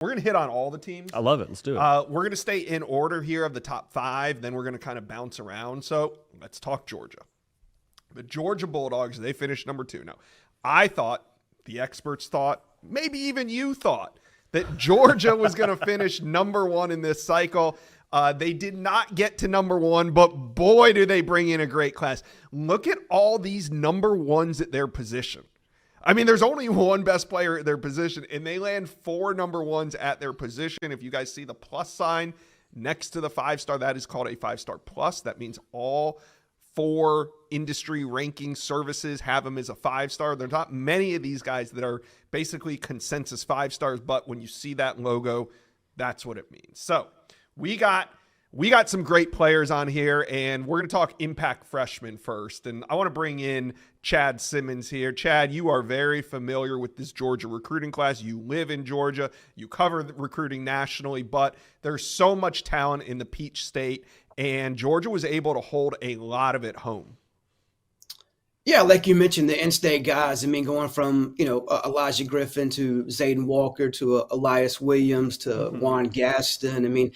We're going to hit on all the teams. I love it. Let's do it. We're going to stay in order here of the top 5. Then we're going to kind of bounce around. So let's talk Georgia. The Georgia Bulldogs, they finished number 2. Now, I thought, the experts thought, maybe even you thought, that Georgia was going to finish number 1 in this cycle. They did not get to number 1, but boy, do they bring in a great class. Look at all these number 1s at their position. I mean, there's only one best player at their position, and they land 4 number 1s at their position. If you guys see the plus sign next to the 5-star, that is called a 5-star plus. That means all 4 industry ranking services have them as a 5-star. There's not many of these guys that are basically consensus 5-stars, but when you see that logo, that's what it means. So we got some great players on here, and we're going to talk impact freshmen first. And I want to bring in Chad Simmons here. Chad, you are very familiar with this Georgia recruiting class. You live in Georgia. You cover the recruiting nationally, but there's so much talent in the Peach State, and Georgia was able to hold a lot of it home. Yeah, like you mentioned, the in-state guys. I mean, going from, Elijah Griffin to Zayden Walker to Elias Williams to Juan Gaston. I mean,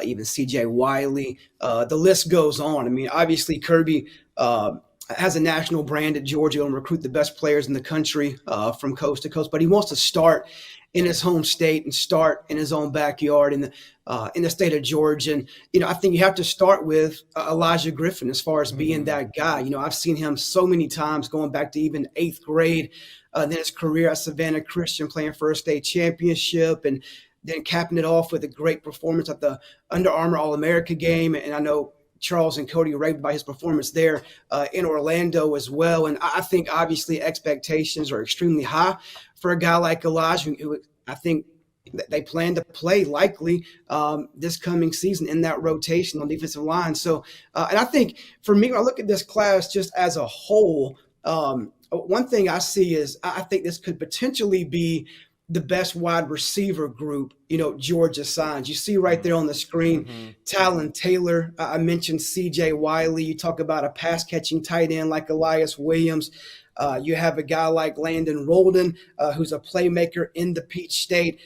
even C.J. Wiley. The list goes on. I mean, obviously Kirby has a national brand at Georgia and recruit the best players in the country from coast to coast. But he wants to start in his home state and start in his own backyard in the state of Georgia. And, I think you have to start with Elijah Griffin as far as being that guy. I've seen him so many times going back to even 8th grade, then his career at Savannah Christian playing for a state championship and then capping it off with a great performance at the Under Armour All-America game. And I know Charles and Cody raved about his performance there in Orlando as well. And I think obviously expectations are extremely high for a guy like Elijah, who I think they plan to play likely this coming season in that rotation on defensive line. So, and I think for me, when I look at this class just as a whole, one thing I see is I think this could potentially be the best wide receiver group, Georgia signs. You see right there on the screen, Talyn Taylor. I mentioned C.J. Wiley. You talk about a pass-catching tight end like Elias Williams. You have a guy like Landon Rolden, who's a playmaker in the Peach State.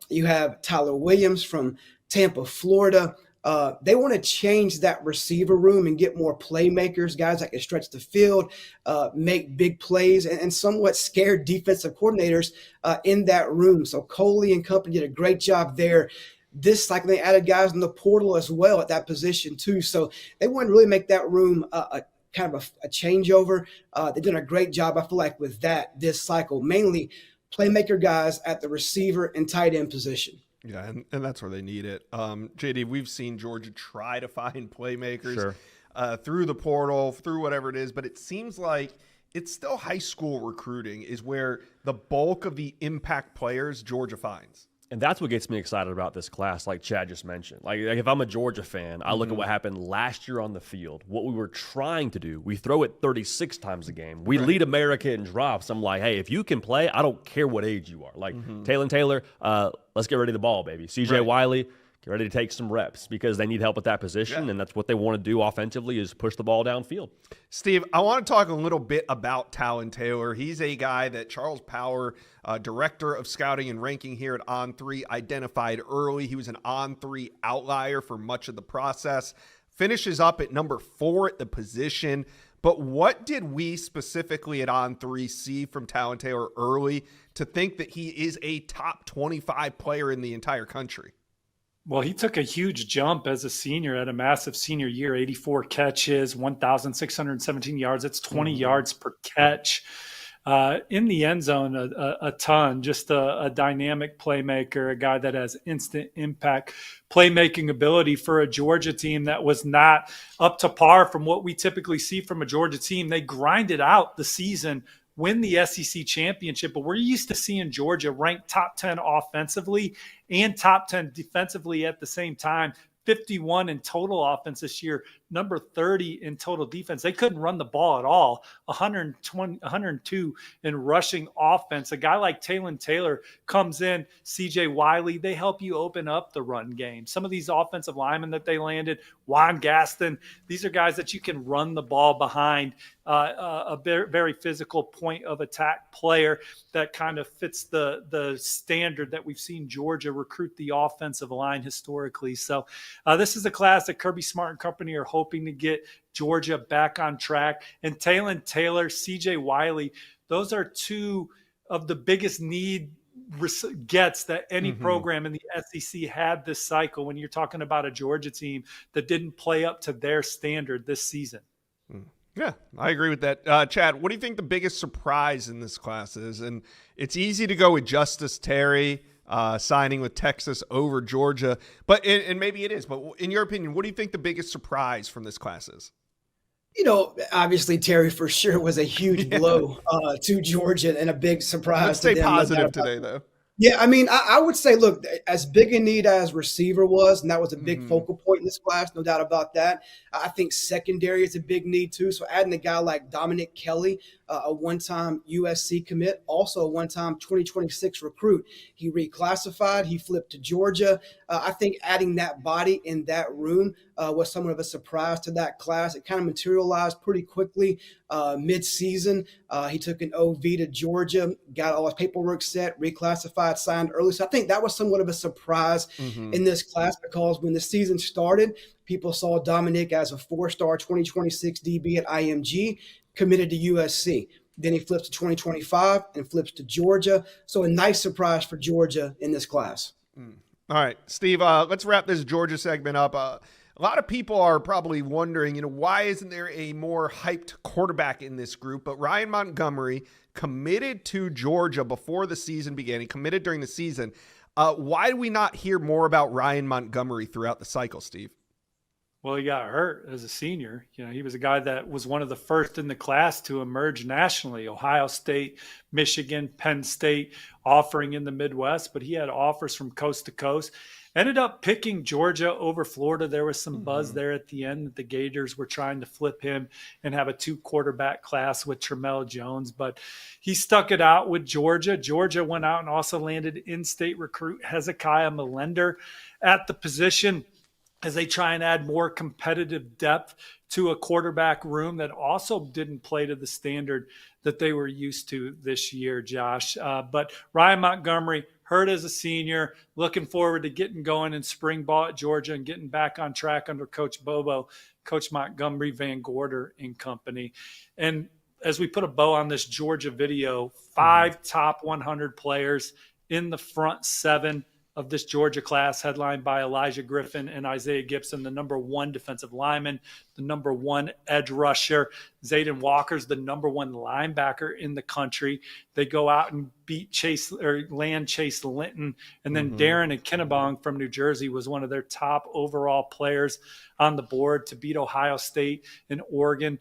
You have Tyler Williams from Tampa, Florida. They want to change that receiver room and get more playmakers, guys that can stretch the field, make big plays, and somewhat scare defensive coordinators in that room. So Coley and company did a great job there. This cycle, they added guys in the portal as well at that position too. So they want to really make that room a changeover. They've done a great job, I feel like, with that this cycle, mainly playmaker guys at the receiver and tight end position. Yeah, and that's where they need it. JD, we've seen Georgia try to find playmakers through the portal, through whatever it is, but it seems like it's still high school recruiting is where the bulk of the impact players Georgia finds. And that's what gets me excited about this class, like Chad just mentioned. Like if I'm a Georgia fan, I look at what happened last year on the field, what we were trying to do. We throw it 36 times a game. We lead America in drops. I'm like, hey, if you can play, I don't care what age you are. Like Talyn Taylor, let's get ready to ball, baby. C.J. Wiley, get ready to take some reps because they need help at that position, and that's what they want to do offensively is push the ball downfield. Steve, I want to talk a little bit about Talyn Taylor. He's a guy that Charles Power, director of scouting and ranking here at On3, identified early. He was an On3 outlier for much of the process. Finishes up at number 4 at the position. But what did we specifically at On3 see from Talyn Taylor early to think that he is a top 25 player in the entire country? Well, he took a huge jump as a senior at a massive senior year, 84 catches, 1,617 yards. That's 20 yards per catch. In the end zone, a ton, just a dynamic playmaker, a guy that has instant impact playmaking ability for a Georgia team that was not up to par from what we typically see from a Georgia team. They grinded out the season, win the SEC championship, but we're used to seeing Georgia ranked top 10 offensively and top 10 defensively at the same time. 51 in total offense this year, number 30 in total defense. They couldn't run the ball at all. 102 in rushing offense. A guy like Talyn Taylor comes in, CJ Wiley, they help you open up the run game. Some of these offensive linemen that they landed, Juan Gaston, these are guys that you can run the ball behind. A very physical point of attack player that kind of fits the standard that we've seen Georgia recruit the offensive line historically. So this is a class that Kirby Smart and company are hoping to get Georgia back on track. And Talyn Taylor, CJ Wiley, those are two of the biggest need gets that any program in the SEC had this cycle when you're talking about a Georgia team that didn't play up to their standard this season. Yeah, I agree with that. Chad, what do you think the biggest surprise in this class is? And it's easy to go with Justice Terry signing with Texas over Georgia, but and maybe it is. But in your opinion, what do you think the biggest surprise from this class is? Obviously Terry for sure was a huge blow to Georgia and a big surprise. Let's stay positive today, though. Yeah, I mean, I would say, look, as big a need as receiver was, and that was a big focal point in this class, no doubt about that. I think secondary is a big need too. So adding a guy like Dominic Kelly, a one-time USC commit, also a one-time 2026 recruit. He reclassified. He flipped to Georgia. I think adding that body in that room was somewhat of a surprise to that class. It kind of materialized pretty quickly mid-season. He took an OV to Georgia, got all his paperwork set, reclassified, signed early. So I think that was somewhat of a surprise in this class because when the season started, people saw Dominic as a 4-star 2026 DB at IMG, committed to USC. Then he flips to 2025 and flips to Georgia. So a nice surprise for Georgia in this class. All right, Steve, let's wrap this Georgia segment up. A lot of people are probably wondering, why isn't there a more hyped quarterback in this group? But Ryan Montgomery committed to Georgia before the season began. He committed during the season. Why do we not hear more about Ryan Montgomery throughout the cycle, Steve? Well, he got hurt as a senior. He was a guy that was one of the first in the class to emerge nationally. Ohio State, Michigan, Penn State offering in the Midwest, but he had offers from coast to coast. Ended up picking Georgia over Florida. There was some buzz there at the end that the Gators were trying to flip him and have a 2-quarterback class with Tramel Jones, but he stuck it out with Georgia. Georgia went out and also landed in-state recruit Hezekiah Melender at the position as they try and add more competitive depth to a quarterback room that also didn't play to the standard that they were used to this year, Josh. But Ryan Montgomery, hurt as a senior, looking forward to getting going in spring ball at Georgia and getting back on track under Coach Bobo, Coach Montgomery, Van Gorder and company. And as we put a bow on this Georgia video, 5 top 100 players in the front 7 of this Georgia class, headlined by Elijah Griffin and Isaiah Gibson, the number 1 defensive lineman, the number 1 edge rusher. Zayden Walker's the number 1 linebacker in the country. They go out and beat Chase Linton. And then Darren and Kennebong from New Jersey was one of their top overall players on the board to beat Ohio State and Oregon,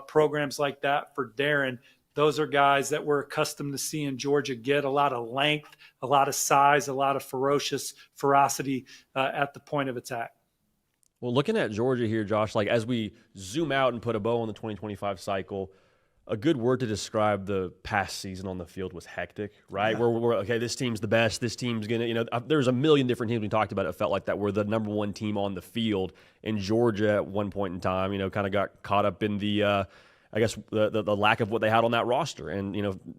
programs like that for Darren. Those are guys that we're accustomed to seeing Georgia get a lot of length, a lot of size, a lot of ferocity at the point of attack. Well, looking at Georgia here, Josh, like as we zoom out and put a bow on the 2025 cycle, a good word to describe the past season on the field was hectic, right? Yeah. We're okay, this team's the best. This team's going to, there's a million different teams we talked about. It felt like that we're the number 1 team on the field. And Georgia at one point in time, kind of got caught up in the the lack of what they had on that roster and,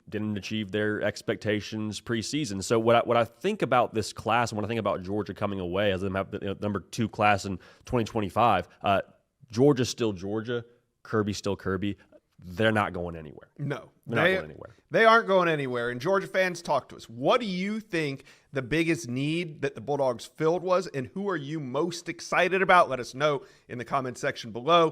didn't achieve their expectations preseason. So what I think about this class and when I think about Georgia coming away as them have the number 2 class in 2025, Georgia's still Georgia, Kirby's still Kirby. They're not going anywhere. No, they're not going anywhere. They aren't going anywhere. And Georgia fans, talk to us. What do you think the biggest need that the Bulldogs filled was, and who are you most excited about? Let us know in the comment section below.